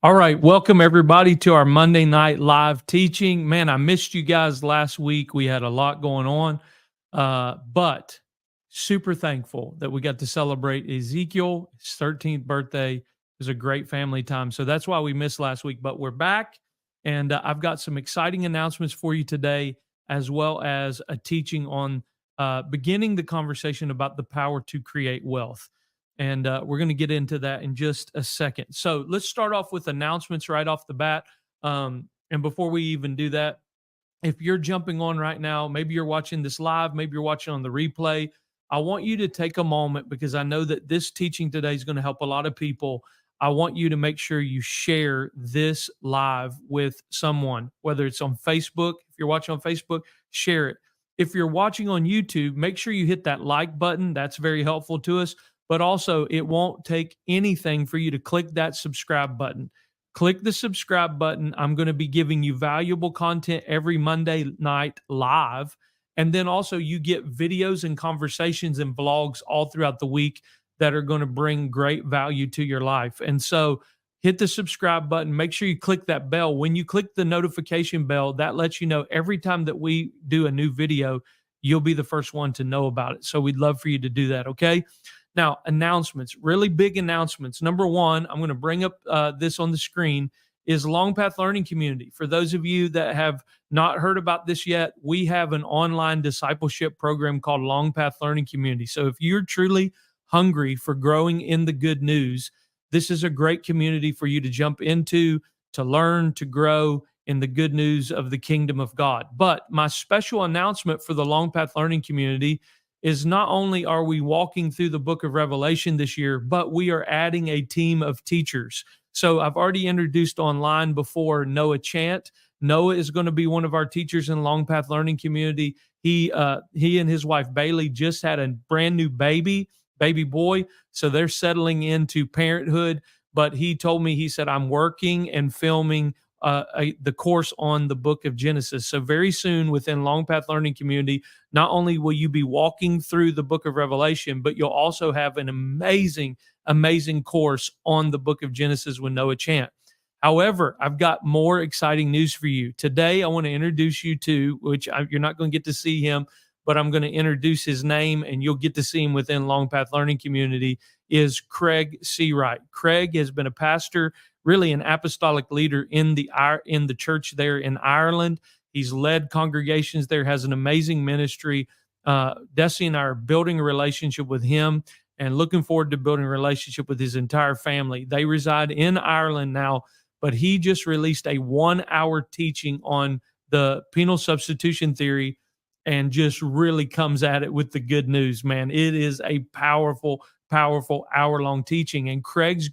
All right, welcome everybody to our Monday night live teaching. Man, I missed you guys last week. We had a lot going on, but super thankful that we got to celebrate Ezekiel, his 13th birthday. It was a great family time. So that's why we missed last week, but we're back, and I've got some exciting announcements for you today, as well as a teaching on beginning the conversation about the power to create wealth. And we're going to get into that in just a second. So let's start off with announcements right off the bat. And before we even do that, if you're jumping on right now, maybe you're watching this live, maybe you're watching on the replay, I want you to take a moment because I know that this teaching today is going to help a lot of people. I want you to make sure you share this live with someone, whether it's on Facebook. If you're watching on Facebook, share it. If you're watching on YouTube, make sure you hit that like button. That's very helpful to us. But also, it won't take anything for you to click that subscribe button. Click the subscribe button. I'm going to be giving you valuable content every Monday night live. And then also you get videos and conversations and vlogs all throughout the week that are going to bring great value to your life. And so hit the subscribe button. Make sure you click that bell. When you click the notification bell, that lets you know every time that we do a new video, you'll be the first one to know about it. So we'd love for you to do that, okay? Now, announcements, really big announcements. Number one, I'm going to bring up this on the screen, is Longpath Learning Community. For those of you that have not heard about this yet, we have an online discipleship program called Longpath Learning Community. So if you're truly hungry for growing in the good news, this is a great community for you to jump into, to learn, to grow in the good news of the kingdom of God. But my special announcement for the Longpath Learning Community is not only are we walking through the book of Revelation this year, but we are adding a team of teachers. So I've already introduced online before Noah Chant. Noah is going to be one of our teachers in Longpath Learning Community. He and his wife Bailey just had a brand new baby boy. So they're settling into parenthood. But he told me, he said, I'm working and filming the course on the book of Genesis. So very soon within Longpath Learning Community, not only will you be walking through the book of Revelation, but you'll also have an amazing course on the book of Genesis with Noah Chant. However, I've got more exciting news for you. Today, I want to introduce you to, you're not going to get to see him, but I'm going to introduce his name and you'll get to see him within Longpath Learning Community, is Craig Seawright. Craig has been a pastor, really an apostolic leader in the church there in Ireland. He's led congregations there, has an amazing ministry. Desi and I are building a relationship with him and looking forward to building a relationship with his entire family. They reside in Ireland now, but he just released a 1-hour teaching on the penal substitution theory and just really comes at it with the good news, man. It is a powerful hour-long teaching. And he's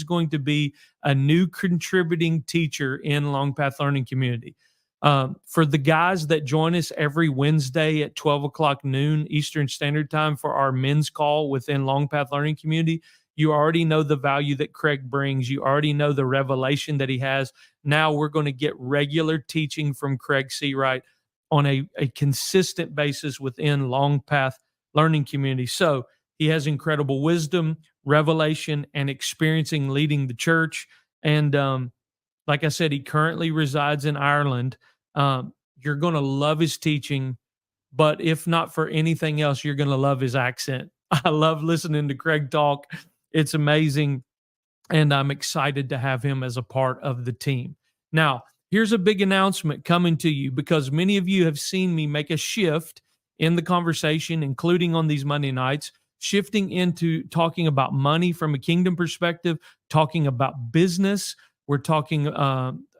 going to be a new contributing teacher in Longpath Learning Community. For the guys that join us every Wednesday at 12 o'clock noon Eastern Standard Time for our men's call within Longpath Learning Community, you already know the value that Craig brings. You already know the revelation that he has. Now we're going to get regular teaching from Craig Seawright on a consistent basis within Longpath Learning Community. So he has incredible wisdom, revelation, and experiencing leading the church. And like I said, he currently resides in Ireland. You're going to love his teaching, but if not for anything else, you're going to love his accent. I love listening to Craig talk. It's amazing, and I'm excited to have him as a part of the team. Now, here's a big announcement coming to you because many of you have seen me make a shift in the conversation, including on these Monday nights, shifting into talking about money from a kingdom perspective, talking about business. We're talking,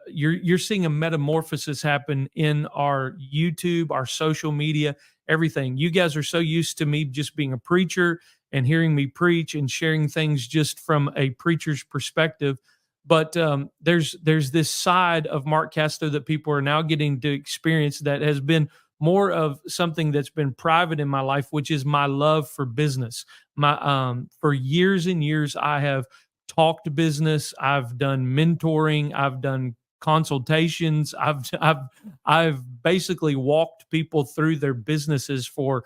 you're seeing a metamorphosis happen in our YouTube, our social media, everything. You guys are so used to me just being a preacher and hearing me preach and sharing things just from a preacher's perspective. But there's this side of Mark Casto that people are now getting to experience that has been more of something that's been private in my life, which is my love for business. For years and years, I have talked business. I've done mentoring. I've done consultations. I've basically walked people through their businesses for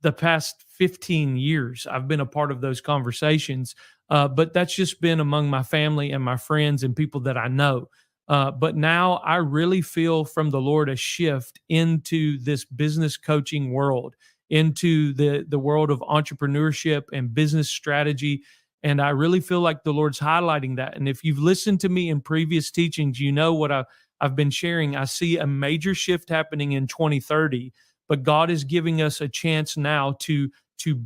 the past 15 years. I've been a part of those conversations, but that's just been among my family and my friends and people that I know. But now I really feel from the Lord a shift into this business coaching world, into the world of entrepreneurship and business strategy. And I really feel like the Lord's highlighting that. And if you've listened to me in previous teachings, you know what I've been sharing. I see a major shift happening in 2030, but God is giving us a chance now to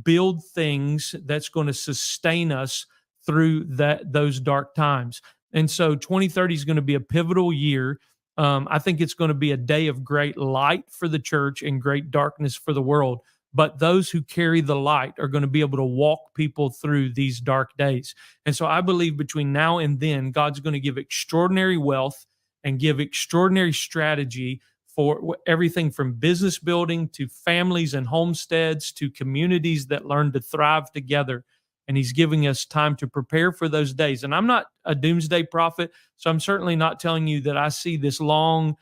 build things that's going to sustain us through those dark times. And so 2030 is going to be a pivotal year. I think it's going to be a day of great light for the church and great darkness for the world. But those who carry the light are going to be able to walk people through these dark days. And so I believe between now and then, God's going to give extraordinary wealth and give extraordinary strategy for everything from business building to families and homesteads to communities that learn to thrive together. And he's giving us time to prepare for those days. And I'm not a doomsday prophet, so I'm certainly not telling you that I see this long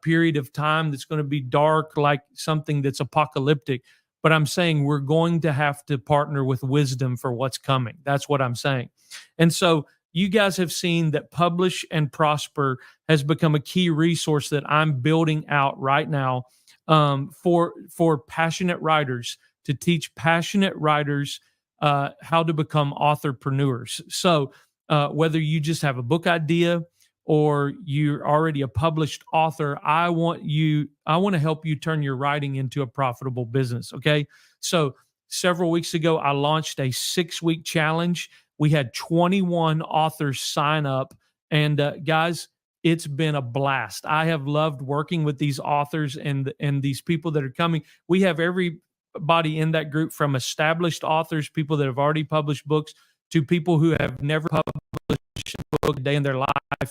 period of time that's going to be dark, like something that's apocalyptic. But I'm saying we're going to have to partner with wisdom for what's coming. That's what I'm saying. And so you guys have seen that Publish and Prosper has become a key resource that I'm building out right now for passionate writers, to teach passionate writers how to become authorpreneurs. So whether you just have a book idea or you're already a published author, I want to help you turn your writing into a profitable business. Okay. So several weeks ago, I launched a 6-week challenge. We had 21 authors sign up, and guys, it's been a blast. I have loved working with these authors and these people that are coming. We have everybody in that group, from established authors, people that have already published books, to people who have never published a book a day in their life.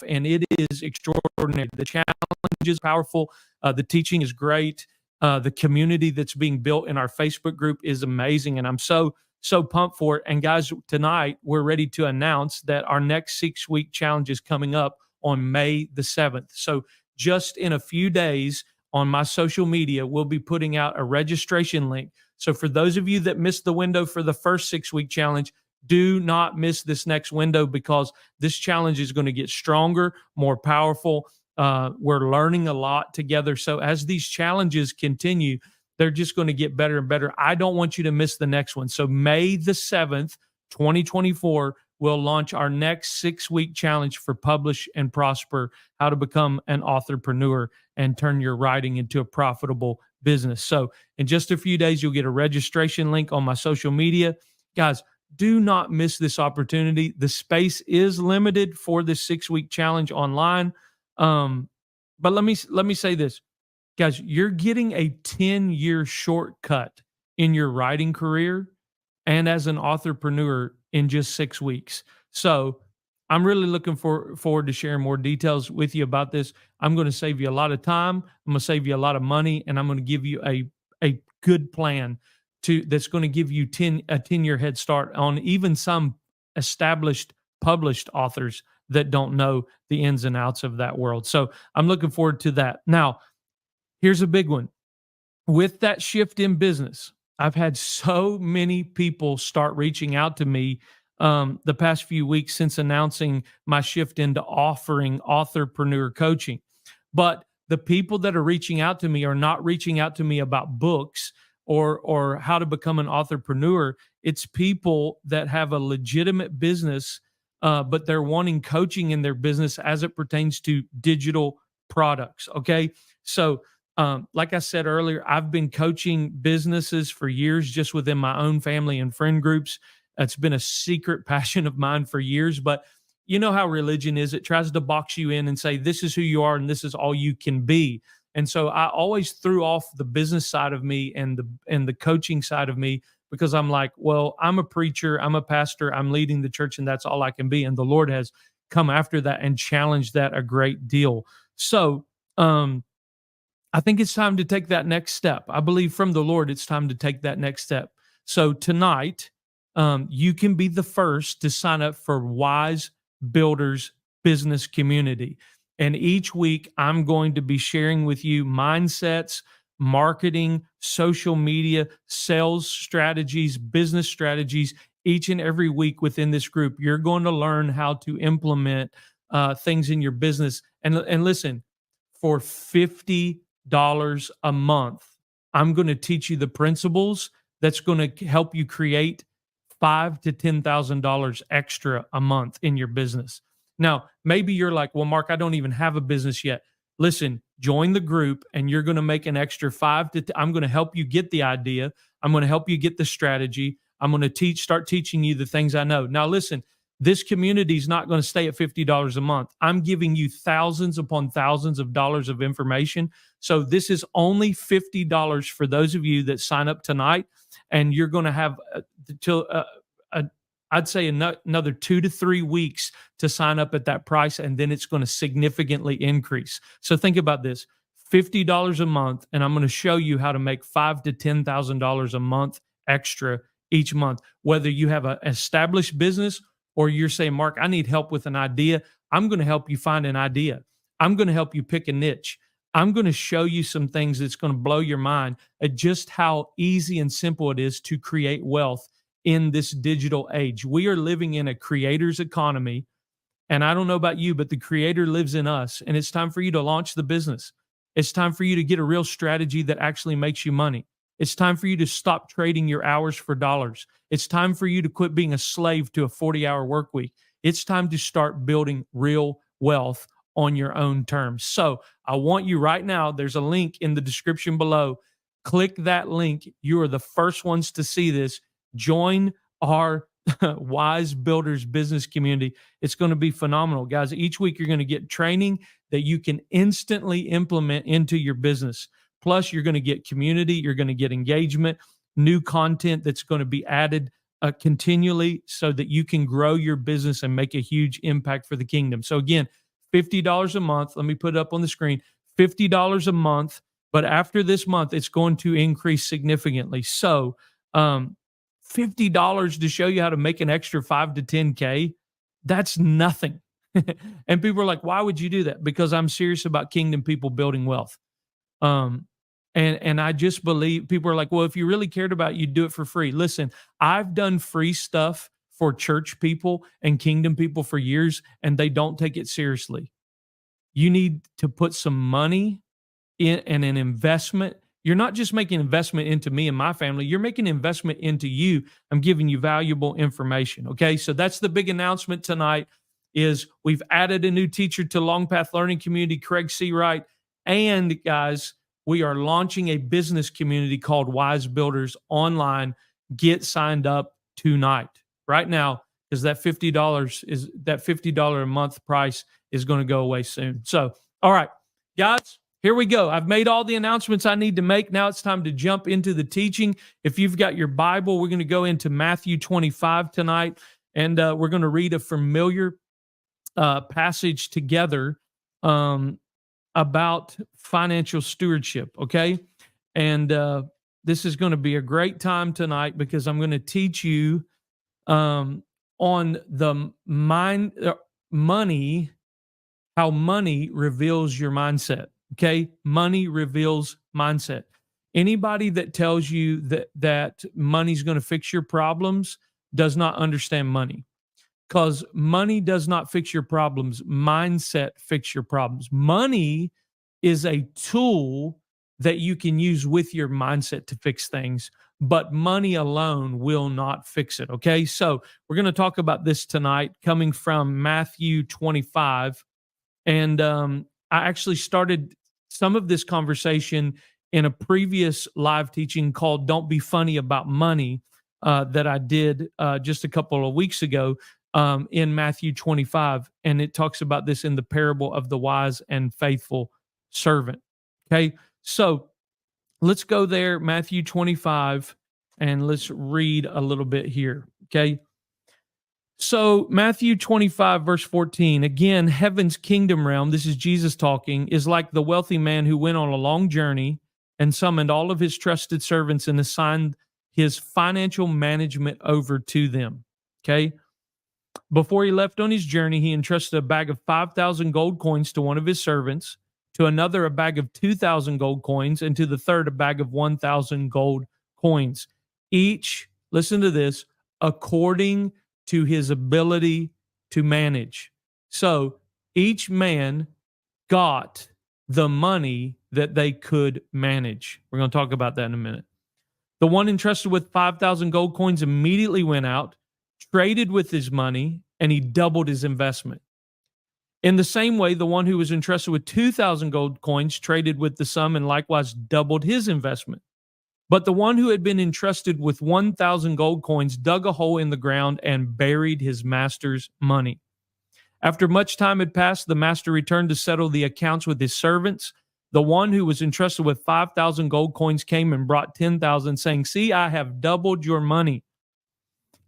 And it is extraordinary. The challenge is powerful. The teaching is great. The community that's being built in our Facebook group is amazing. And I'm so pumped for it. And guys, tonight we're ready to announce that our next 6-week challenge is coming up on May the 7th. So just in a few days on my social media, we'll be putting out a registration link. So for those of you that missed the window for the first 6-week challenge, do not miss this next window, because this challenge is going to get stronger, more powerful. We're learning a lot together. So as these challenges continue, they're just going to get better and better. I don't want you to miss the next one. So May the 7th, 2024, we'll launch our next 6-week challenge for Publish and Prosper, how to become an authorpreneur and turn your writing into a profitable business. So in just a few days, you'll get a registration link on my social media. Guys, do not miss this opportunity. The space is limited for this 6-week challenge online. But let me say this, guys, you're getting a 10-year shortcut in your writing career and as an authorpreneur in just 6 weeks. So I'm really looking forward to sharing more details with you about this. I'm going to save you a lot of time. I'm going to save you a lot of money, and I'm going to give you a good plan that's going to give you a 10-year head start on even some established published authors that don't know the ins and outs of that world. So I'm looking forward to that. Now, here's a big one. With that shift in business, I've had so many people start reaching out to me the past few weeks since announcing my shift into offering authorpreneur coaching. But the people that are reaching out to me are not reaching out to me about books or how to become an authorpreneur. It's people that have a legitimate business, but they're wanting coaching in their business as it pertains to digital products. Okay. So, like I said earlier, I've been coaching businesses for years just within my own family and friend groups. It's been a secret passion of mine for years, but you know how religion is. It tries to box you in and say, this is who you are and this is all you can be. And so I always threw off the business side of me and the coaching side of me, because I'm like, well, I'm a preacher, I'm a pastor, I'm leading the church, and that's all I can be. And the Lord has come after that and challenged that a great deal. So I think it's time to take that next step. I believe from the Lord, it's time to take that next step. So tonight, you can be the first to sign up for Wise Builders Business Community. And each week, I'm going to be sharing with you mindsets, marketing, social media, sales strategies, business strategies each and every week within this group. You're going to learn how to implement things in your business. And listen, for $50 a month, I'm going to teach you the principles that's going to help you create $5,000 to $10,000 extra a month in your business. Now, maybe you're like, well, Mark, I don't even have a business yet. Listen, join the group and you're going to make an extra I'm going to help you get the idea. I'm going to help you get the strategy. I'm going to start teaching you the things I know. Now, listen, this community is not going to stay at $50 a month. I'm giving you thousands upon thousands of dollars of information. So this is only $50 for those of you that sign up tonight, and you're going to have I'd say another 2 to 3 weeks to sign up at that price, and then it's going to significantly increase. So think about this: $50 a month, and I'm going to show you how to make $5,000 to $10,000 a month extra each month. Whether you have an established business or you're saying, Mark, I need help with an idea, I'm going to help you find an idea. I'm going to help you pick a niche. I'm going to show you some things that's going to blow your mind at just how easy and simple it is to create wealth in this digital age. We are living in a creator's economy, and I don't know about you, but the creator lives in us, and it's time for you to launch the business. It's time for you to get a real strategy that actually makes you money. It's time for you to stop trading your hours for dollars. It's time for you to quit being a slave to a 40-hour work week. It's time to start building real wealth on your own terms. So I want you right now, there's a link in the description below. Click that link. You are the first ones to see this. Join our Wise Builders business community. It's going to be phenomenal, guys. Each week you're going to get training that you can instantly implement into your business. Plus, you're going to get community, you're going to get engagement, new content that's going to be added continually so that you can grow your business and make a huge impact for the kingdom. So again, $50 a month. Let me put it up on the screen. $50 a month. But after this month, it's going to increase significantly. So $50 to show you how to make an extra 5 to 10K, that's nothing. And people are like, why would you do that? Because I'm serious about kingdom people building wealth. And I just believe people are like, well, if you really cared about it, you'd do it for free. Listen, I've done free stuff for church people and kingdom people for years, and they don't take it seriously. You need to put some money in and an investment. You're not just making investment into me and my family. You're making investment into you. I'm giving you valuable information. Okay. So that's the big announcement tonight is we've added a new teacher to Longpath Learning Community, Craig C. Wright. And guys, we are launching a business community called Wise Builders online. Get signed up tonight, right now, because that $50 a month price is going to go away soon. So, all right, guys, here we go. I've made all the announcements I need to make. Now it's time to jump into the teaching. If you've got your Bible, we're going to go into Matthew 25 tonight, and we're going to read a familiar passage together about financial stewardship, okay? And this is going to be a great time tonight because I'm going to teach you on the money, how money reveals your mindset, okay? Money reveals mindset. Anybody that tells you that money's going to fix your problems does not understand money. Because money does not fix your problems. Mindset fix your problems. Money is a tool that you can use with your mindset to fix things, but money alone will not fix it, okay? So we're going to talk about this tonight coming from Matthew 25. And I actually started some of this conversation in a previous live teaching called Don't Be Funny About Money that I did just a couple of weeks ago. In Matthew 25, and it talks about this in the parable of the wise and faithful servant. Okay, so let's go there, Matthew 25, and let's read a little bit here. Okay, so Matthew 25, verse 14, again, heaven's kingdom realm, this is Jesus talking, is like the wealthy man who went on a long journey and summoned all of his trusted servants and assigned his financial management over to them. Okay. Before he left on his journey, he entrusted a bag of 5,000 gold coins to one of his servants. to another a bag of 2,000 gold coins, and to the third a bag of 1,000 gold coins. Each, listen to this, according to his ability to manage. So each man got the money that they could manage. We're going to talk about that in a minute. The one entrusted with 5,000 gold coins immediately went out, traded with his money, and he doubled his investment. In the same way, the one who was entrusted with 2,000 gold coins traded with the sum and likewise doubled his investment. But the one who had been entrusted with 1,000 gold coins dug a hole in the ground and buried his master's money. After much time had passed, the master returned to settle the accounts with his servants. The one who was entrusted with 5,000 gold coins came and brought 10,000, saying, "See, I have doubled your money."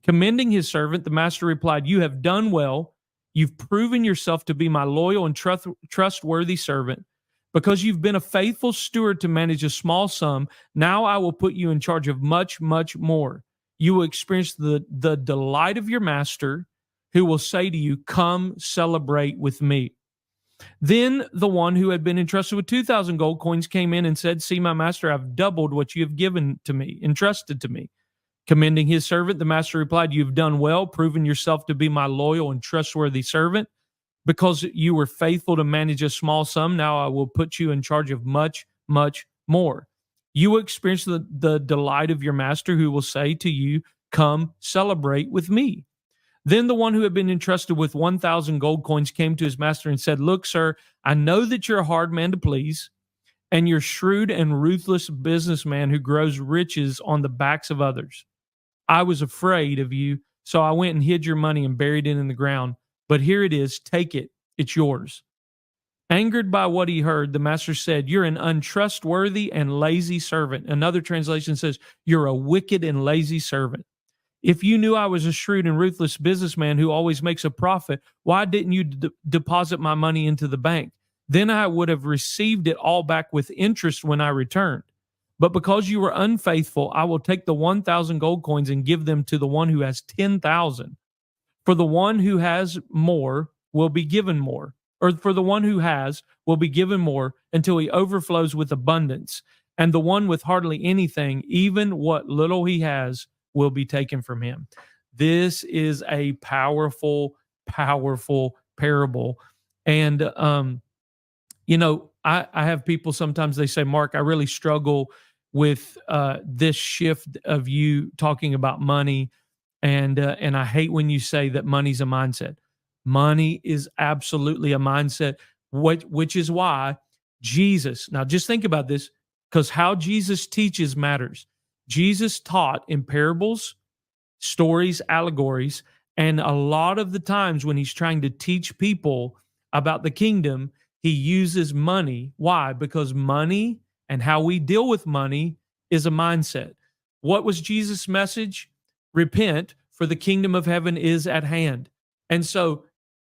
Commending his servant, the master replied, "You have done well. You've proven yourself to be my loyal and trustworthy servant. Because you've been a faithful steward to manage a small sum, now I will put you in charge of much, much more. You will experience the delight of your master, who will say to you, 'Come celebrate with me.'" Then the one who had been entrusted with 2,000 gold coins came in and said, "See, my master, I've doubled what you have given to me, entrusted to me." Commending his servant, the master replied, "You've done well, proven yourself to be my loyal and trustworthy servant. Because you were faithful to manage a small sum, now I will put you in charge of much, much more. You will experience the delight of your master, who will say to you, 'Come celebrate with me.'" Then the one who had been entrusted with 1,000 gold coins came to his master and said, "Look, sir, I know that you're a hard man to please, and you're shrewd and ruthless businessman who grows riches on the backs of others. I was afraid of you, so I went and hid your money and buried it in the ground. But here it is. Take it. It's yours." Angered by what he heard, the master said, "You're an untrustworthy and lazy servant." Another translation says, "You're a wicked and lazy servant. If you knew I was a shrewd and ruthless businessman who always makes a profit, why didn't you deposit my money into the bank? Then I would have received it all back with interest when I returned. But because you were unfaithful, I will take the 1,000 gold coins and give them to the one who has 10,000. For the one who has more will be given more, or for the one who has will be given more until he overflows with abundance. And the one with hardly anything, even what little he has, will be taken from him." This is a powerful, powerful parable. And, I have people sometimes they say, "Mark, I really struggle with this shift of you talking about money. And I hate when you say that money's a mindset." Money is absolutely a mindset, which is why Jesus, now just think about this, because how Jesus teaches matters. Jesus taught in parables, stories, allegories, and a lot of the times when he's trying to teach people about the kingdom, he uses money. Why? Because money and how we deal with money is a mindset. What was Jesus' message? Repent, for the kingdom of heaven is at hand. And so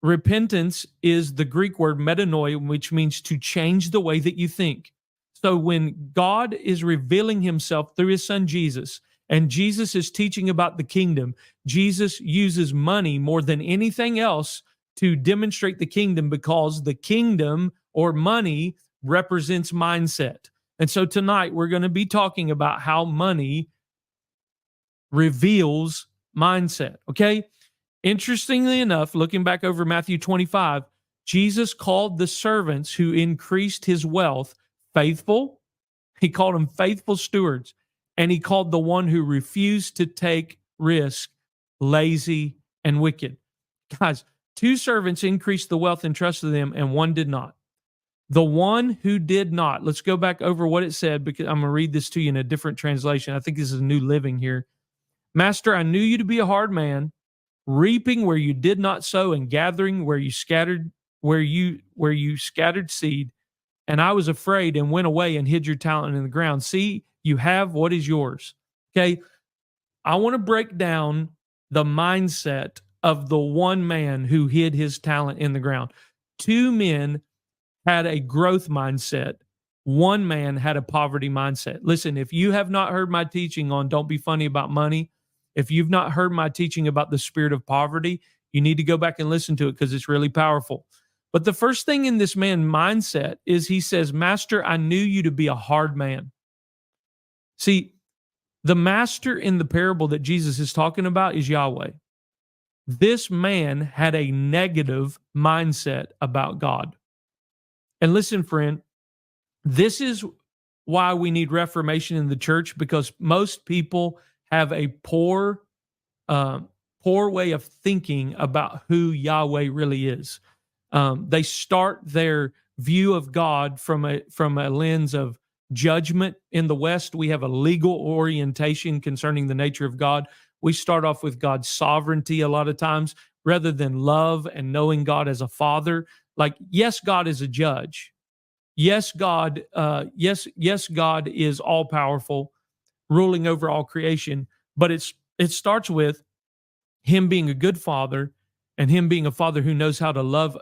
repentance is the Greek word metanoia, which means to change the way that you think. So when God is revealing himself through his son Jesus, and Jesus is teaching about the kingdom, Jesus uses money more than anything else to demonstrate the kingdom, because the kingdom or money represents mindset. And so tonight we're going to be talking about how money reveals mindset. Okay. Interestingly enough, looking back over Matthew 25, Jesus called the servants who increased his wealth faithful. He called them faithful stewards. And he called the one who refused to take risk lazy and wicked. Guys, 2 servants increased the wealth entrusted to them, and 1 did not. The one who did not, let's go back over what it said, because I'm going to read this to you in a different translation. I think this is a New Living here. "Master, I knew you to be a hard man, reaping where you did not sow and gathering where you scattered seed. And I was afraid and went away and hid your talent in the ground. See, you have what is yours." Okay. I want to break down the mindset of the one man who hid his talent in the ground. 2 men had a growth mindset. 1 man had a poverty mindset. Listen, if you have not heard my teaching on Don't Be Funny About Money, if you've not heard my teaching about the spirit of poverty, you need to go back and listen to it, because it's really powerful. But the first thing in this man's mindset is he says, Master, I knew you to be a hard man. See, the master in the parable that Jesus is talking about is Yahweh. This man had a negative mindset about God. And listen, friend, this is why we need reformation in the church, because most people have a poor way of thinking about who Yahweh really is. They start their view of God from a lens of judgment. In the West, we have a legal orientation concerning the nature of God. We start off with God's sovereignty a lot of times, rather than love and knowing God as a father. Like, yes, God is a judge. Yes, God is all powerful, ruling over all creation. But it starts with him being a good father, and him being a father who knows how to love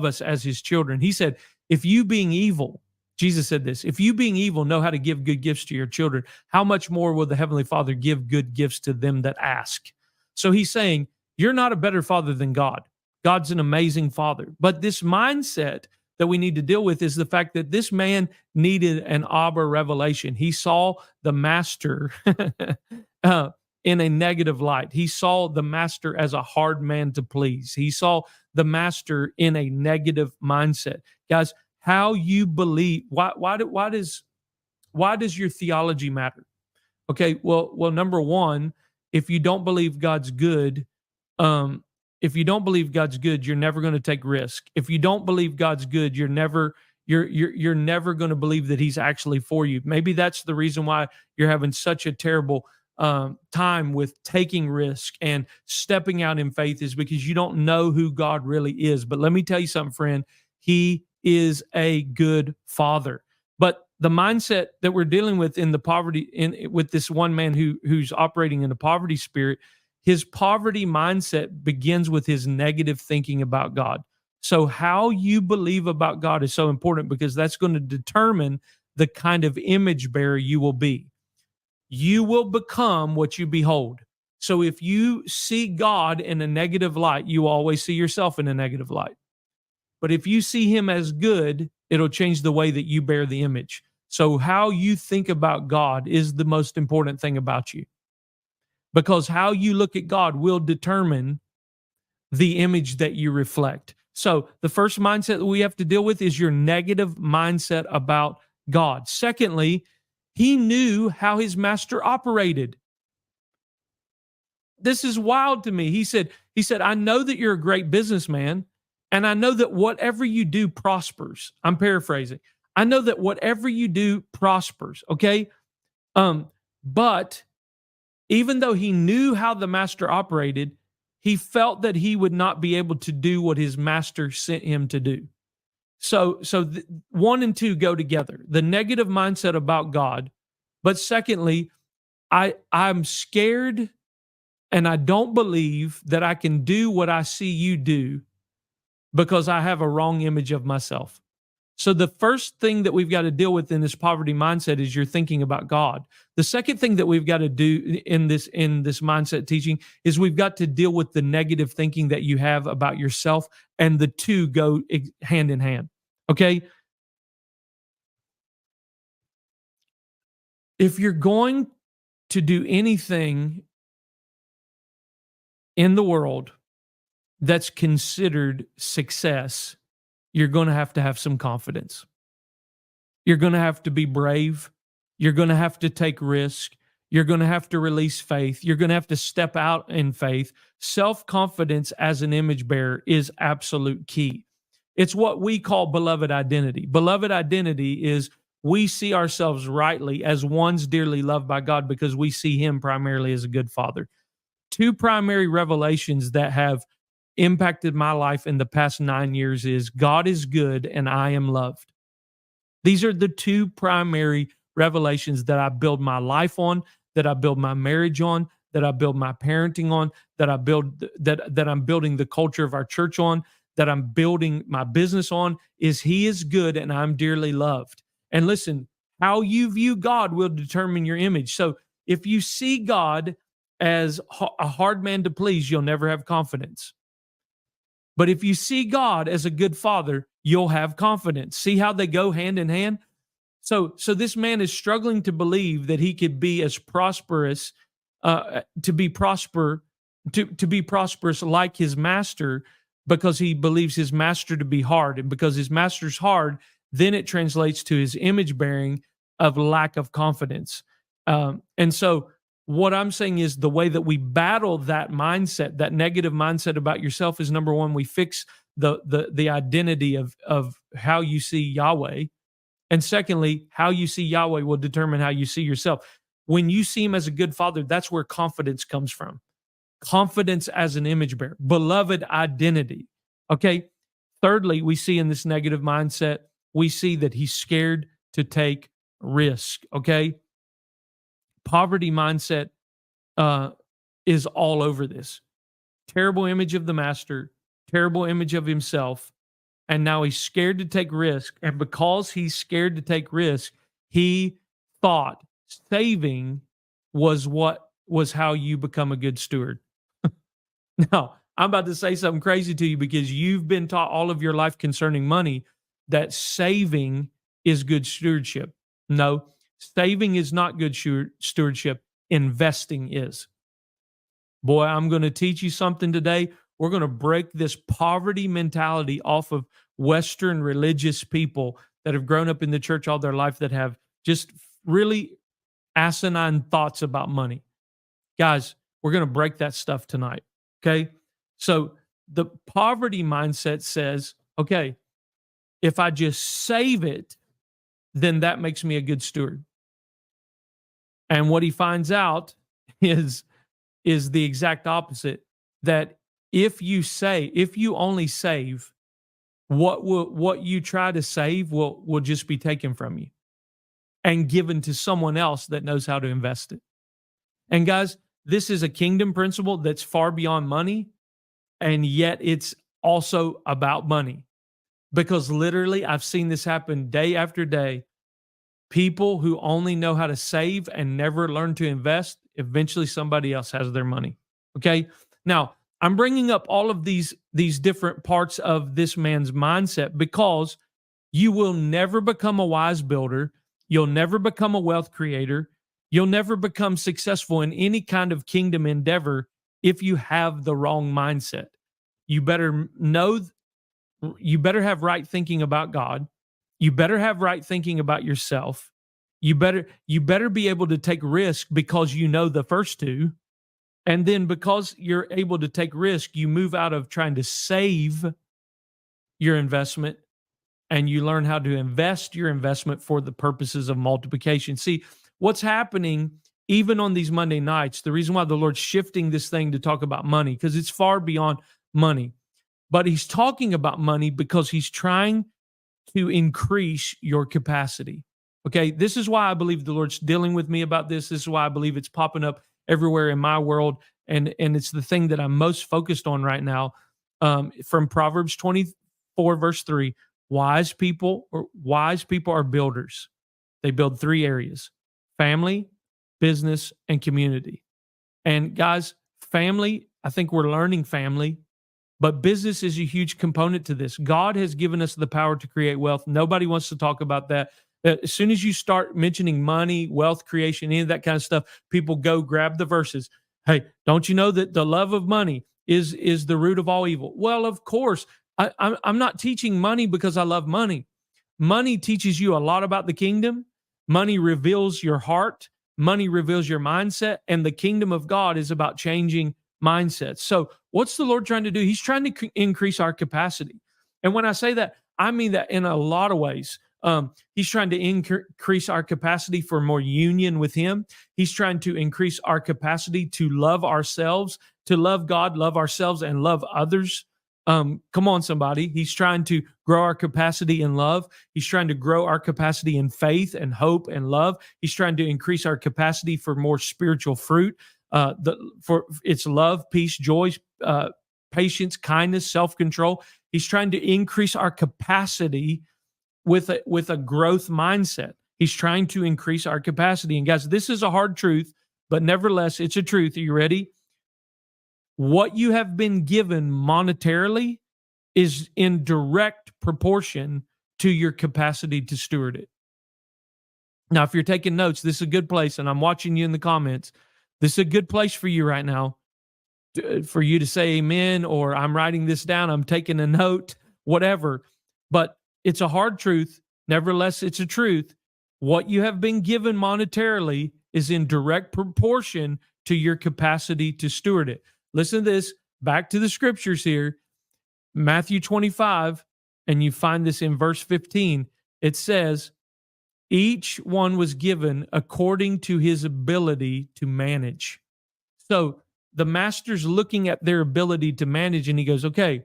us as his children. He said, if you being evil, Jesus said this, if you being evil know how to give good gifts to your children, how much more will the Heavenly Father give good gifts to them that ask? So he's saying, you're not a better father than God. God's an amazing father. But this mindset that we need to deal with is the fact that this man needed an Abba revelation. He saw the master in a negative light. He saw the master as a hard man to please. He saw the master in a negative mindset. Guys, how you believe, why does your theology matter? Okay, well, number one, if you don't believe God's good, you're never going to take risk. If you don't believe God's good, you're never going to believe that he's actually for you. Maybe that's the reason why you're having such a terrible time with taking risk and stepping out in faith, is because you don't know who God really is. But let me tell you something, friend, he is a good father. But the mindset that we're dealing with in the poverty, with this one man who's operating in a poverty spirit, his poverty mindset begins with his negative thinking about God. So how you believe about God is so important, because that's going to determine the kind of image bearer you will be. You will become what you behold. So if you see God in a negative light, you always see yourself in a negative light. But if you see him as good, it'll change the way that you bear the image. So how you think about God is the most important thing about you, because how you look at God will determine the image that you reflect. So the first mindset that we have to deal with is your negative mindset about God. Secondly, he knew how his master operated. This is wild to me. He said, I know that you're a great businessman, and I know that whatever you do prospers. I'm paraphrasing. I know that whatever you do prospers, okay? But even though he knew how the master operated, he felt that he would not be able to do what his master sent him to do. So 1 and 2 go together. The negative mindset about God, but secondly, I'm scared and I don't believe that I can do what I see you do because I have a wrong image of myself. So the first thing that we've got to deal with in this poverty mindset is you're thinking about God. The second thing that we've got to do in this mindset teaching is we've got to deal with the negative thinking that you have about yourself, and the two go hand in hand. Okay? If you're going to do anything in the world that's considered success, you're going to have some confidence. You're going to have to be brave. You're going to have to take risk. You're going to have to release faith. You're going to have to step out in faith. Self-confidence as an image bearer is absolute key. It's what we call beloved identity. Beloved identity is we see ourselves rightly as ones dearly loved by God because we see him primarily as a good father. Two primary revelations that have impacted my life in the past 9 years is God is good and I am loved. These are the two primary revelations that I build my life on, that I build my marriage on, that I build my parenting on, that I'm building the culture of our church on, that I'm building my business on, is he is good and I'm dearly loved. And listen, how you view God will determine your image. So if you see God as a hard man to please, you'll never have confidence. But if you see God as a good father, you'll have confidence. See how they go hand in hand? So this man is struggling to believe that he could be as prosperous, to be prosperous like his master, because he believes his master to be hard. And because his master's hard, then it translates to his image bearing of lack of confidence. And so what I'm saying is the way that we battle that mindset, that negative mindset about yourself, is number one, we fix the identity of how you see Yahweh. And secondly, how you see Yahweh will determine how you see yourself. When you see him as a good father, that's where confidence comes from. Confidence as an image bearer, beloved identity. Okay. Thirdly, we see in this negative mindset, we see that he's scared to take risk. Okay. Poverty mindset is all over this. Terrible image of the master, terrible image of himself. And now he's scared to take risk. And because he's scared to take risk, he thought saving was how you become a good steward. Now, I'm about to say something crazy to you, because you've been taught all of your life concerning money that saving is good stewardship. No, saving is not good stewardship. Investing is. Boy, I'm going to teach you something today. We're going to break this poverty mentality off of Western religious people that have grown up in the church all their life, that have just really asinine thoughts about money. Guys, we're going to break that stuff tonight. Okay. So the poverty mindset says, okay, if I just save it, then that makes me a good steward. And what he finds out is the exact opposite, that if you only save, what you try to save will just be taken from you and given to someone else that knows how to invest it. And guys, this is a kingdom principle that's far beyond money, and yet it's also about money. Because literally, I've seen this happen day after day. People who only know how to save and never learn to invest, eventually somebody else has their money. Okay? Now, I'm bringing up all of these different parts of this man's mindset because you will never become a wise builder. You'll never become a wealth creator. You'll never become successful in any kind of kingdom endeavor if you have the wrong mindset. You better have right thinking about God. You better have right thinking about yourself. You better be able to take risk because you know the first two. And then because you're able to take risk, you move out of trying to save your investment and you learn how to invest your investment for the purposes of multiplication. See, what's happening even on these Monday nights, the reason why the Lord's shifting this thing to talk about money, because it's far beyond money. But he's talking about money because he's trying to increase your capacity. Okay, this is why I believe the Lord's dealing with me about this. This is why I believe it's popping up everywhere in my world. And it's the thing that I'm most focused on right now. From Proverbs 24, verse 3, wise people are builders. They build three areas: family, business, and community. And guys, family, I think we're learning family, but business is a huge component to this. God has given us the power to create wealth. Nobody wants to talk about that. As soon as you start mentioning money, wealth creation, any of that kind of stuff, people go grab the verses. Hey, don't you know that the love of money is the root of all evil? Well, of course. I'm not teaching money because I love money. Money teaches you a lot about the kingdom. Money reveals your heart. Money reveals your mindset. And the kingdom of God is about changing mindsets. So what's the Lord trying to do? He's trying to increase our capacity. And when I say that, I mean that in a lot of ways. He's trying to increase our capacity for more union with him. He's trying to increase our capacity to love ourselves, to love God, love ourselves, and love others. Come on, somebody. He's trying to grow our capacity in love. He's trying to grow our capacity in faith and hope and love. He's trying to increase our capacity for more spiritual fruit. For it's love, peace, joy, patience, kindness, self-control. He's trying to increase our capacity with a growth mindset. He's trying to increase our capacity. And guys, this is a hard truth, but nevertheless, it's a truth. Are you ready? What you have been given monetarily is in direct proportion to your capacity to steward it. Now, if you're taking notes, this is a good place, and I'm watching you in the comments. This is a good place for you right now, for you to say amen, or I'm writing this down, I'm taking a note, whatever. But it's a hard truth. Nevertheless, it's a truth. What you have been given monetarily is in direct proportion to your capacity to steward it. Listen to this. Back to the scriptures here. Matthew 25, and you find this in verse 15. It says, each one was given according to his ability to manage. So the master's looking at their ability to manage, and he goes, okay,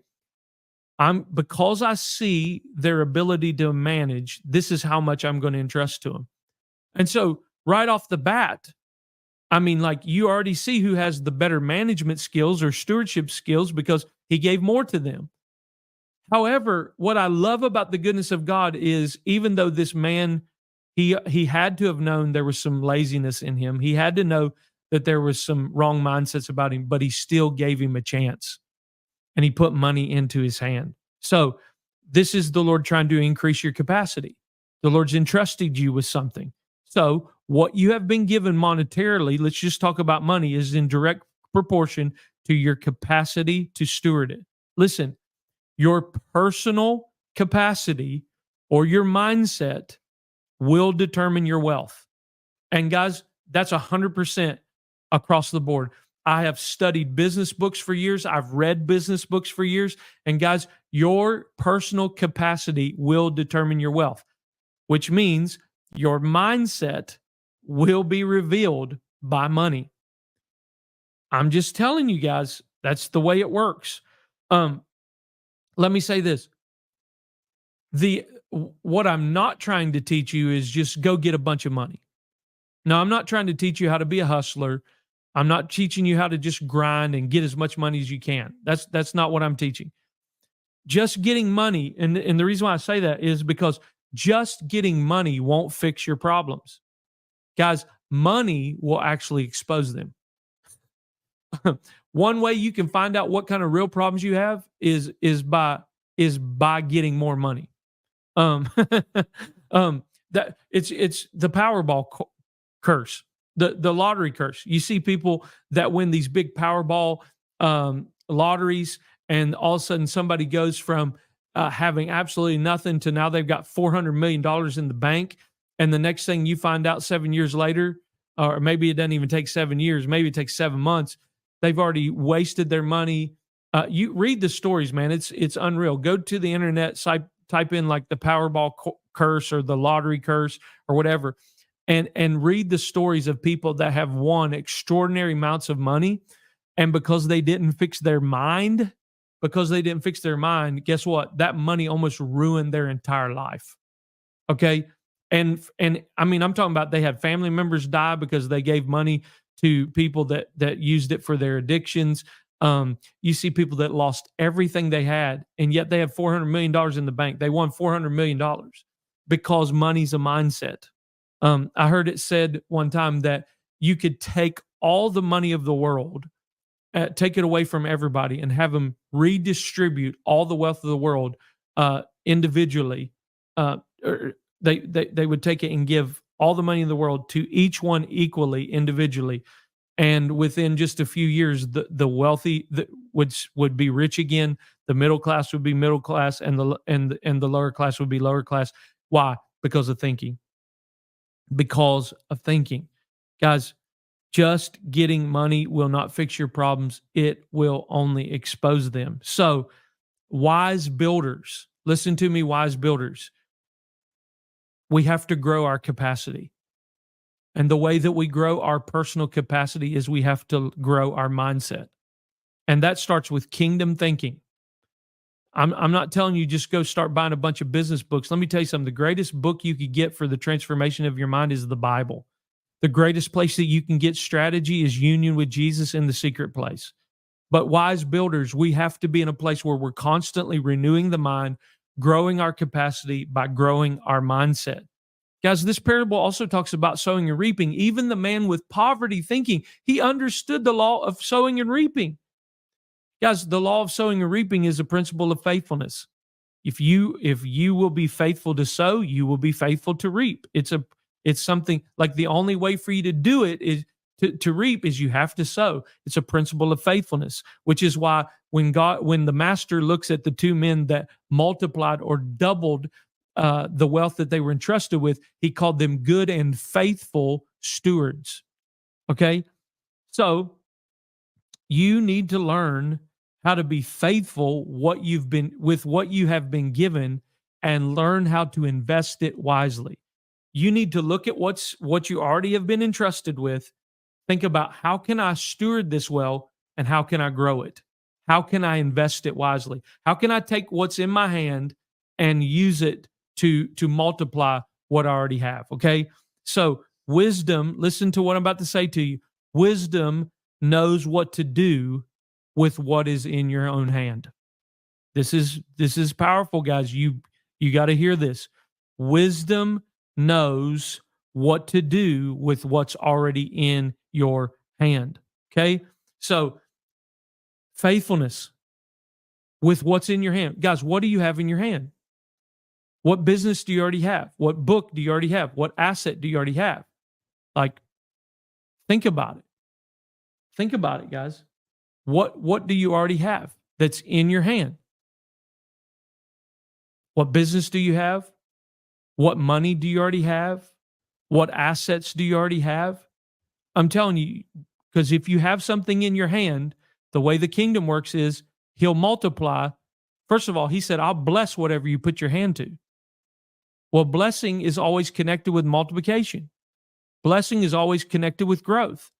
because I see their ability to manage, this is how much I'm going to entrust to them. And so right off the bat, I mean, like, you already see who has the better management skills or stewardship skills because he gave more to them. However, what I love about the goodness of God is, even though this man, he had to have known there was some laziness in him. He had to know that there was some wrong mindsets about him, but he still gave him a chance. And he put money into his hand. So this is the Lord trying to increase your capacity. The Lord's entrusted you with something. So what you have been given monetarily, let's just talk about money, is in direct proportion to your capacity to steward it. Listen, your personal capacity or your mindset will determine your wealth. And guys, that's 100% across the board. I have studied business books for years. I've read business books for years. And guys, your personal capacity will determine your wealth, which means your mindset will be revealed by money. I'm just telling you guys, that's the way it works. Let me say this. What I'm not trying to teach you is just go get a bunch of money. No, I'm not trying to teach you how to be a hustler. I'm not teaching you how to just grind and get as much money as you can. That's not what I'm teaching. Just getting money, and the reason why I say that is because just getting money won't fix your problems. Guys, money will actually expose them. One way you can find out what kind of real problems you have is by getting more money. That it's the Powerball curse, the lottery curse. You see people that win these big Powerball lotteries, and all of a sudden somebody goes from having absolutely nothing to now they've got $400 million in the bank, and the next thing you find out 7 years later, or maybe it doesn't even take 7 years, maybe it takes 7 months, they've already wasted their money. You read the stories, man. It's unreal. Go to the internet, type in like the Powerball curse or the lottery curse or whatever, and read the stories of people that have won extraordinary amounts of money, and because they didn't fix their mind, guess what? That money almost ruined their entire life. Okay? And I mean, I'm talking about they had family members die because they gave money to people that used it for their addictions. You see people that lost everything they had, and yet they have $400 million in the bank. They won $400 million because money's a mindset. I heard it said one time that you could take all the money of the world, take it away from everybody, and have them redistribute all the wealth of the world individually. They would take it and give all the money in the world to each one equally, individually. And within just a few years, the wealthy would be rich again. The middle class would be middle class, and the lower class would be lower class. Why? Because of thinking. Because of thinking, guys. Just getting money will not fix your problems. It will only expose them. So, wise builders, listen to me, wise builders. We have to grow our capacity. And the way that we grow our personal capacity is we have to grow our mindset. And that starts with kingdom thinking. I'm not telling you just go start buying a bunch of business books. Let me tell you something. The greatest book you could get for the transformation of your mind is the Bible. The greatest place that you can get strategy is union with Jesus in the secret place. But wise builders, we have to be in a place where we're constantly renewing the mind, growing our capacity by growing our mindset. Guys, this parable also talks about sowing and reaping. Even the man with poverty thinking, he understood the law of sowing and reaping. Guys, the law of sowing and reaping is a principle of faithfulness. If you will be faithful to sow, you will be faithful to reap. It's something like the only way for you to do it is to reap is you have to sow. It's a principle of faithfulness, which is why when the master looks at the two men that multiplied or doubled the wealth that they were entrusted with, he called them good and faithful stewards. Okay? So you need to learn how to be faithful what you have been given and learn how to invest it wisely. You need to look at what you already have been entrusted with. Think about how can I steward this well and how can I grow it? How can I invest it wisely? How can I take what's in my hand and use it to multiply what I already have? Okay. So wisdom, listen to what I'm about to say to you. Wisdom knows what to do with what is in your own hand. This is powerful, guys. You got to hear this. Wisdom knows what to do with what's already in your hand. Okay? So faithfulness with what's in your hand. Guys, what do you have in your hand? What business do you already have? What book do you already have? What asset do you already have? Like, think about it. Think about it, guys. What do you already have that's in your hand? What business do you have? What money do you already have? What assets do you already have? I'm telling you, because if you have something in your hand, the way the kingdom works is he'll multiply. First of all, he said, I'll bless whatever you put your hand to. Well, blessing is always connected with multiplication. Blessing is always connected with growth.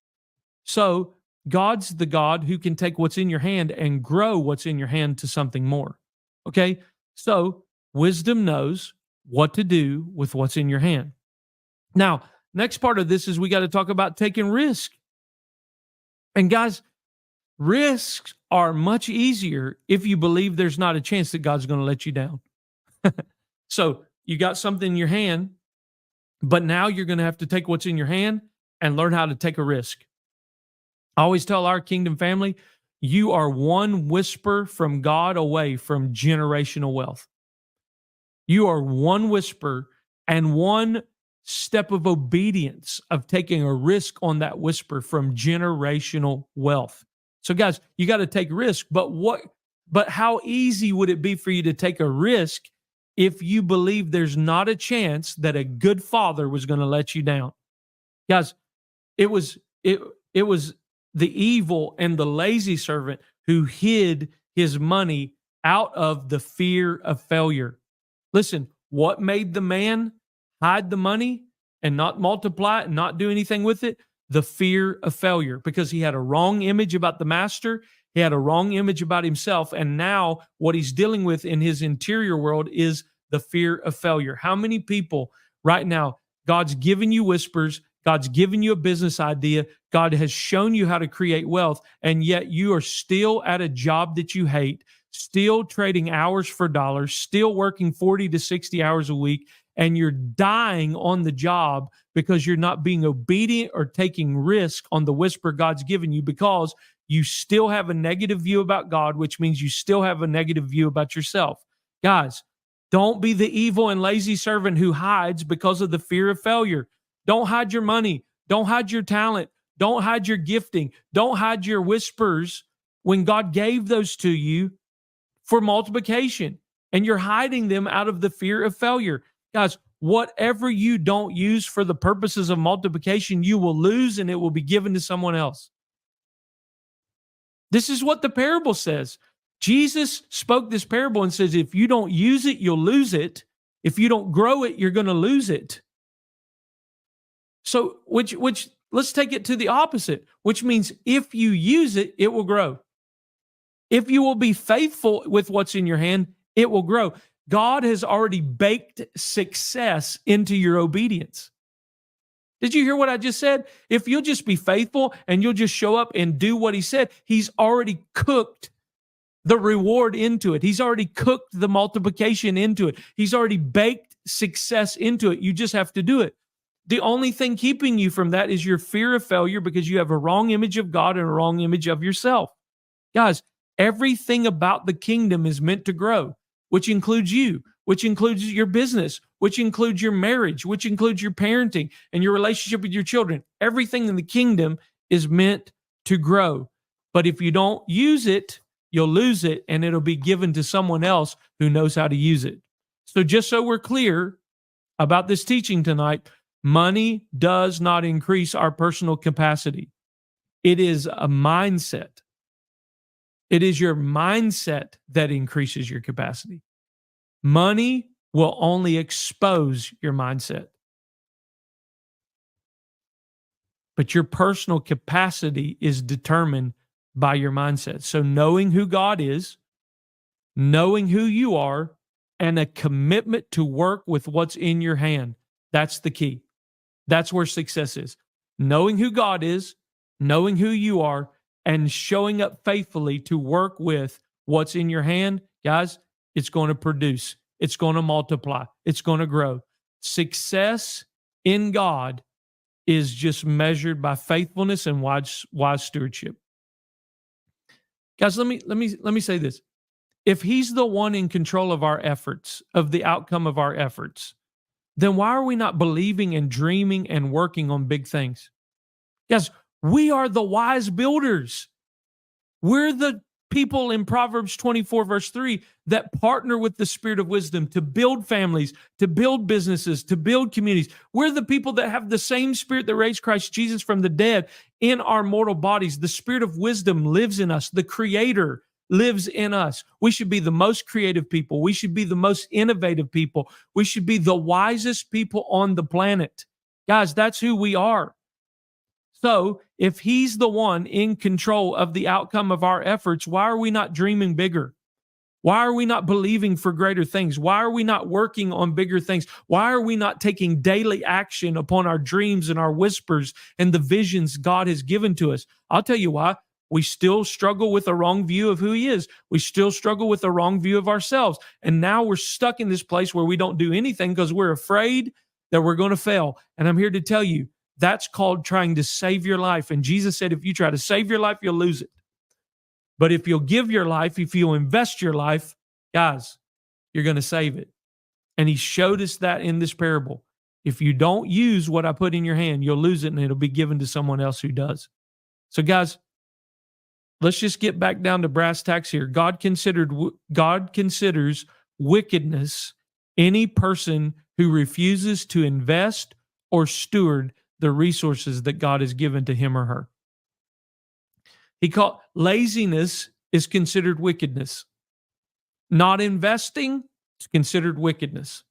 So God's the God who can take what's in your hand and grow what's in your hand to something more. Okay? So wisdom knows what to do with what's in your hand. Now, next part of this is we got to talk about taking risk. And guys, risks are much easier if you believe there's not a chance that God's going to let you down. So you got something in your hand, but now you're going to have to take what's in your hand and learn how to take a risk. I always tell our kingdom family, you are one whisper from God away from generational wealth. You are one whisper and one step of obedience of taking a risk on that whisper from generational wealth. So guys, you got to take risk, but how easy would it be for you to take a risk if you believe there's not a chance that a good father was going to let you down? Guys, it was the evil and the lazy servant who hid his money out of the fear of failure. Listen, what made the man hide the money and not multiply it and not do anything with it? The fear of failure, because he had a wrong image about the master. He had a wrong image about himself. And now what he's dealing with in his interior world is the fear of failure. How many people right now, God's given you whispers, God's given you a business idea, God has shown you how to create wealth, and yet you are still at a job that you hate, still trading hours for dollars, still working 40 to 60 hours a week, and you're dying on the job because you're not being obedient or taking risk on the whisper God's given you, because you still have a negative view about God, which means you still have a negative view about yourself. Guys, don't be the evil and lazy servant who hides because of the fear of failure. Don't hide your money. Don't hide your talent. Don't hide your gifting. Don't hide your whispers when God gave those to you for multiplication, and you're hiding them out of the fear of failure. Guys, whatever you don't use for the purposes of multiplication, you will lose, and it will be given to someone else. This is what the parable says. Jesus spoke this parable and says, if you don't use it, you'll lose it. If you don't grow it, you're going to lose it. So, which let's take it to the opposite, which means if you use it, it will grow. If you will be faithful with what's in your hand, it will grow. God has already baked success into your obedience. Did you hear what I just said? If you'll just be faithful and you'll just show up and do what he said, he's already cooked the reward into it. He's already cooked the multiplication into it. He's already baked success into it. You just have to do it. The only thing keeping you from that is your fear of failure, because you have a wrong image of God and a wrong image of yourself. Guys, Everything about the kingdom is meant to grow, which includes you, which includes your business, which includes your marriage, which includes your parenting and your relationship with your children. Everything in the kingdom is meant to grow. But if you don't use it, you'll lose it, and it'll be given to someone else who knows how to use it. So just so we're clear about this teaching tonight, money does not increase our personal capacity. It is a mindset. It is your mindset that increases your capacity. Money will only expose your mindset. But your personal capacity is determined by your mindset. So knowing who God is, knowing who you are, and a commitment to work with what's in your hand, that's the key. That's where success is. Knowing who God is, knowing who you are, and showing up faithfully to work with what's in your hand, guys, it's going to produce. It's going to multiply. It's going to grow. Success in God is just measured by faithfulness and wise stewardship. Guys, let me say this. If he's the one in control of our efforts, of the outcome of our efforts, then why are we not believing and dreaming and working on big things? Guys, we are the wise builders. We're the people in Proverbs 24, verse 3, that partner with the spirit of wisdom to build families, to build businesses, to build communities. We're the people that have the same spirit that raised Christ Jesus from the dead in our mortal bodies. The spirit of wisdom lives in us. The Creator lives in us. We should be the most creative people. We should be the most innovative people. We should be the wisest people on the planet. Guys, that's who we are. So if he's the one in control of the outcome of our efforts, why are we not dreaming bigger? Why are we not believing for greater things? Why are we not working on bigger things? Why are we not taking daily action upon our dreams and our whispers and the visions God has given to us? I'll tell you why. We still struggle with a wrong view of who he is. We still struggle with a wrong view of ourselves. And now we're stuck in this place where we don't do anything because we're afraid that we're going to fail. And I'm here to tell you, that's called trying to save your life. And Jesus said, if you try to save your life, you'll lose it. But if you'll give your life, if you'll invest your life, guys, you're going to save it. And he showed us that in this parable. If you don't use what I put in your hand, you'll lose it and it'll be given to someone else who does. So guys, let's just get back down to brass tacks here. God considers wickedness any person who refuses to invest or steward the resources that God has given to him or her. Laziness is considered wickedness. Not investing is considered wickedness.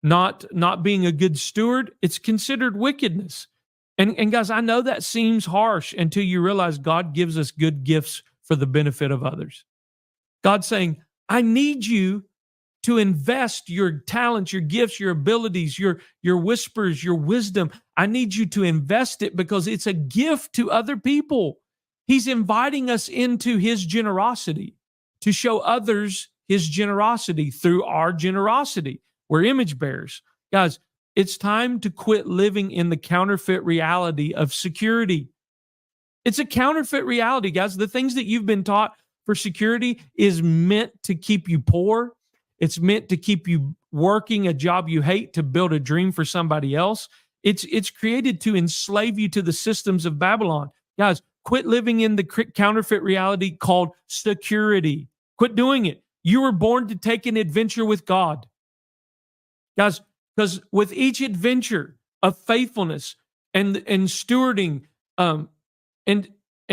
Not being a good steward, it's considered wickedness. And guys, I know that seems harsh until you realize God gives us good gifts for the benefit of others. God's saying, I need you to invest your talents, your gifts, your abilities, your whispers, your wisdom. I need you to invest it because it's a gift to other people. He's inviting us into his generosity to show others his generosity through our generosity. We're image bearers. Guys, it's time to quit living in the counterfeit reality of security. It's a counterfeit reality, guys. The things that you've been taught for security is meant to keep you poor. It's meant to keep you working a job you hate to build a dream for somebody else. It's created to enslave you to the systems of Babylon. Guys, quit living in the counterfeit reality called security. Quit doing it. You were born to take an adventure with God. Guys, because with each adventure of faithfulness and stewarding and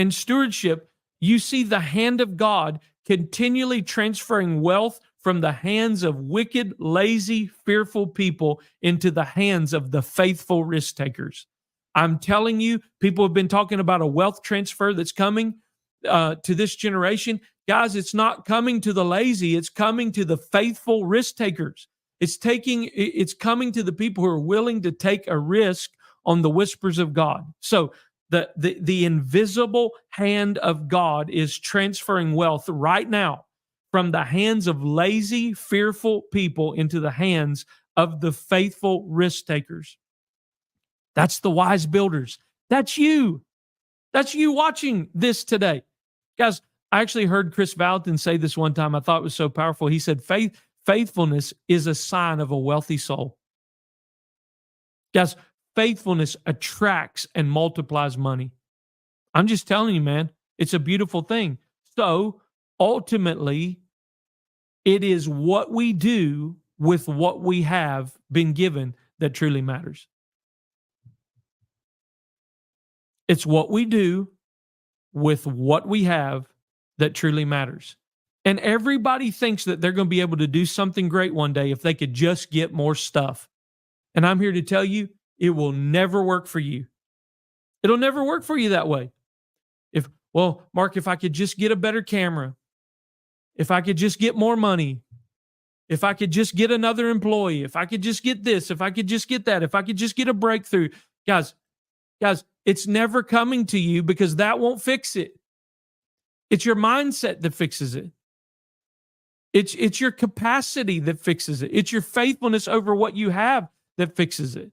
stewardship, you see the hand of God continually transferring wealth from the hands of wicked, lazy, fearful people into the hands of the faithful risk takers. I'm telling you, people have been talking about a wealth transfer that's coming to this generation. Guys, it's not coming to the lazy. It's coming to the faithful risk takers. It's coming to the people who are willing to take a risk on the whispers of God. So the invisible hand of God is transferring wealth right now from the hands of lazy, fearful people into the hands of the faithful risk takers. That's the wise builders. That's you. That's you watching this today. Guys, I actually heard Chris Valentin say this one time. I thought it was so powerful. He said, faithfulness is a sign of a wealthy soul. Guys, faithfulness attracts and multiplies money. I'm just telling you, man, it's a beautiful thing. So ultimately, it is what we do with what we have been given that truly matters. It's what we do with what we have that truly matters. And everybody thinks that they're going to be able to do something great one day if they could just get more stuff. And I'm here to tell you, it will never work for you. It'll never work for you that way. Well, Mark, if I could just get a better camera, if I could just get more money, if I could just get another employee, if I could just get this, if I could just get that, if I could just get a breakthrough. Guys, it's never coming to you because that won't fix it. It's your mindset that fixes it. It's your capacity that fixes it. It's your faithfulness over what you have that fixes it.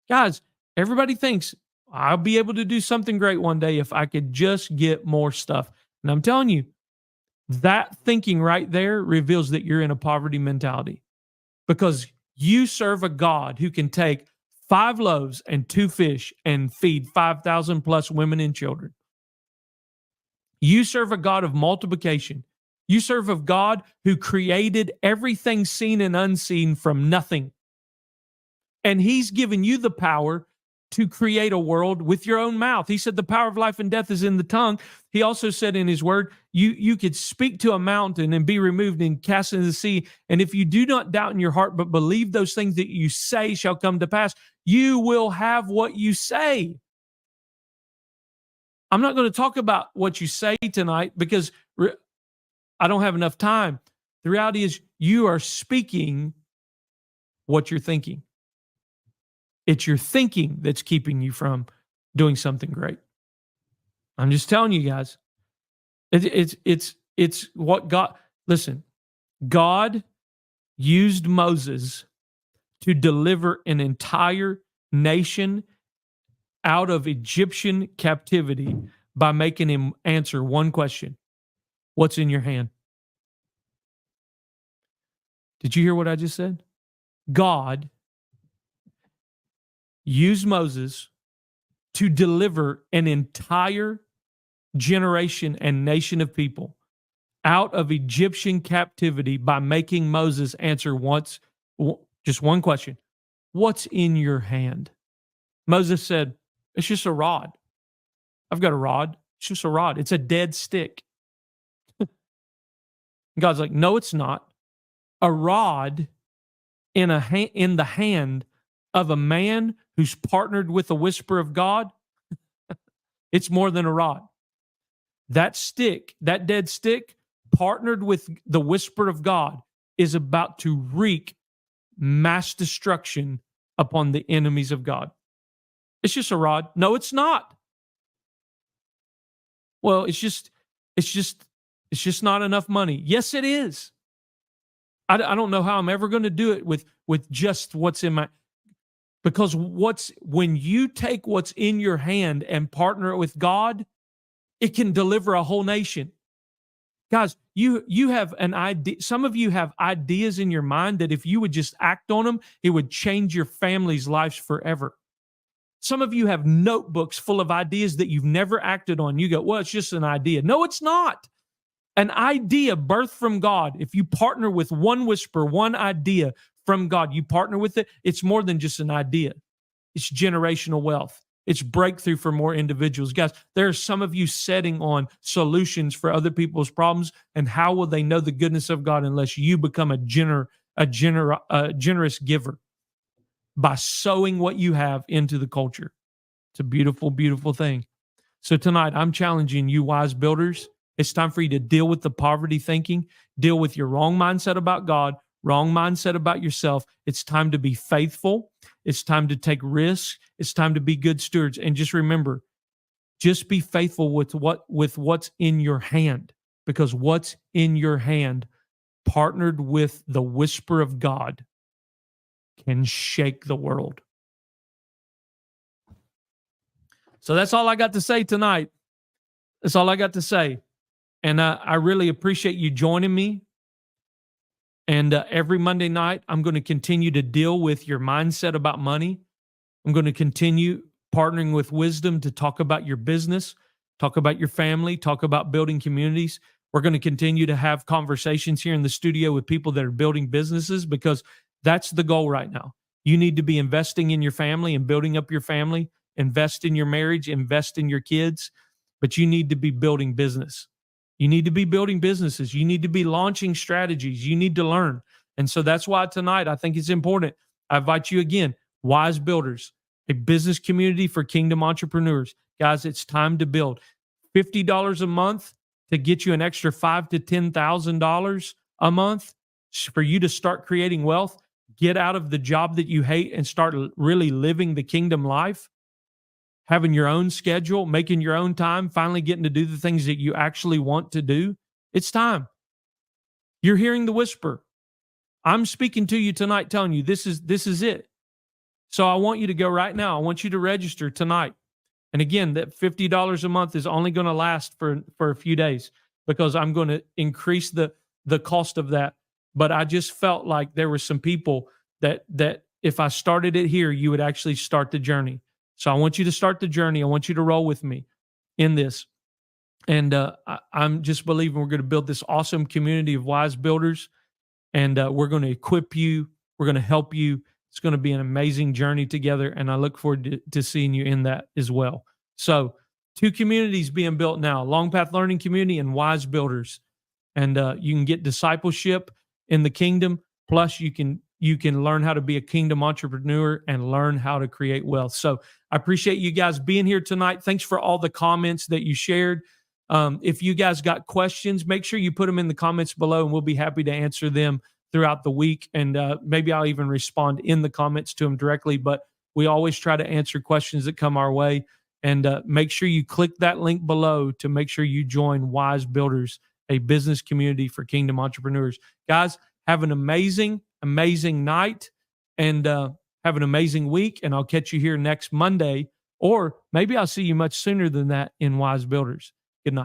Guys, everybody thinks, I'll be able to do something great one day if I could just get more stuff. And I'm telling you, that thinking right there reveals that you're in a poverty mentality, because you serve a God who can take 5 loaves and 2 fish and feed 5,000 plus women and children. You serve a God of multiplication. You serve a God who created everything seen and unseen from nothing. And he's given you the power to create a world with your own mouth. He said the power of life and death is in the tongue. He also said in his word, you could speak to a mountain and be removed and cast into the sea. And if you do not doubt in your heart, but believe those things that you say shall come to pass, you will have what you say. I'm not going to talk about what you say tonight because I don't have enough time. The reality is you are speaking what you're thinking. It's your thinking that's keeping you from doing something great. I'm just telling you guys. It's what God, listen, God used Moses to deliver an entire nation out of Egyptian captivity by making him answer one question. What's in your hand? Did you hear what I just said? God used Moses to deliver an entire generation and nation of people out of Egyptian captivity by making Moses answer just one question. What's in your hand? Moses said, it's just a rod. I've got a rod. It's just a rod. It's a dead stick. God's like, no, it's not. A rod in the hand of a man who's partnered with the whisper of God, it's more than a rod. That stick, that dead stick, partnered with the whisper of God, is about to wreak mass destruction upon the enemies of God. It's just a rod. No, it's not. Well, it's just not enough money. Yes, it is. I don't know how I'm ever going to do it with just what's in my, because when you take what's in your hand and partner it with God, it can deliver a whole nation. Guys, you have an idea. Some of you have ideas in your mind that if you would just act on them, it would change your family's lives forever. Some of you have notebooks full of ideas that you've never acted on. You go, well, it's just an idea. No, it's not. An idea birthed from God. If you partner with one whisper, one idea from God, you partner with it, it's more than just an idea. It's generational wealth. It's breakthrough for more individuals. Guys, there are some of you setting on solutions for other people's problems, and how will they know the goodness of God unless you become a generous giver by sowing what you have into the culture? It's a beautiful, beautiful thing. So tonight, I'm challenging you, wise builders. It's time for you to deal with the poverty thinking, deal with your wrong mindset about God, wrong mindset about yourself. It's time to be faithful. It's time to take risks. It's time to be good stewards. And just remember, just be faithful with what's in your hand, because what's in your hand, partnered with the whisper of God, can shake the world. So that's all I got to say tonight. That's all I got to say. And I really appreciate you joining me. And every Monday night, I'm going to continue to deal with your mindset about money. I'm going to continue partnering with wisdom to talk about your business, talk about your family, talk about building communities. We're going to continue to have conversations here in the studio with people that are building businesses, because that's the goal right now. You need to be investing in your family and building up your family, invest in your marriage, invest in your kids, but you need to be building business. You need to be building businesses. You need to be launching strategies. You need to learn. And so that's why tonight I think it's important. I invite you again, Wise Builders, a business community for kingdom entrepreneurs. Guys, it's time to build. $50 a month to get you an extra $5,000 to $10,000 a month for you to start creating wealth. Get out of the job that you hate and start really living the kingdom life. Having your own schedule, making your own time, finally getting to do the things that you actually want to do. It's time. You're hearing the whisper. I'm speaking to you tonight, telling you this is it. So I want you to go right now. I want you to register tonight. And again, that $50 a month is only going to last for a few days, because I'm going to increase the cost of that. But I just felt like there were some people that if I started it here, you would actually start the journey. So I want you to start the journey. I want you to roll with me in this. And I'm just believing we're going to build this awesome community of wise builders. And we're going to equip you. We're going to help you. It's going to be an amazing journey together. And I look forward to seeing you in that as well. So 2 communities being built now, Longpath Learning Community and Wise Builders. And you can get discipleship in the kingdom. Plus you can learn how to be a kingdom entrepreneur and learn how to create wealth. So I appreciate you guys being here tonight. Thanks for all the comments that you shared. If you guys got questions, make sure you put them in the comments below, and we'll be happy to answer them throughout the week. And maybe I'll even respond in the comments to them directly, but we always try to answer questions that come our way. And make sure you click that link below to make sure you join Wise Builders, a business community for kingdom entrepreneurs. Guys, have an amazing night, and have an amazing week. And I'll catch you here next Monday, or maybe I'll see you much sooner than that in Wise Builders.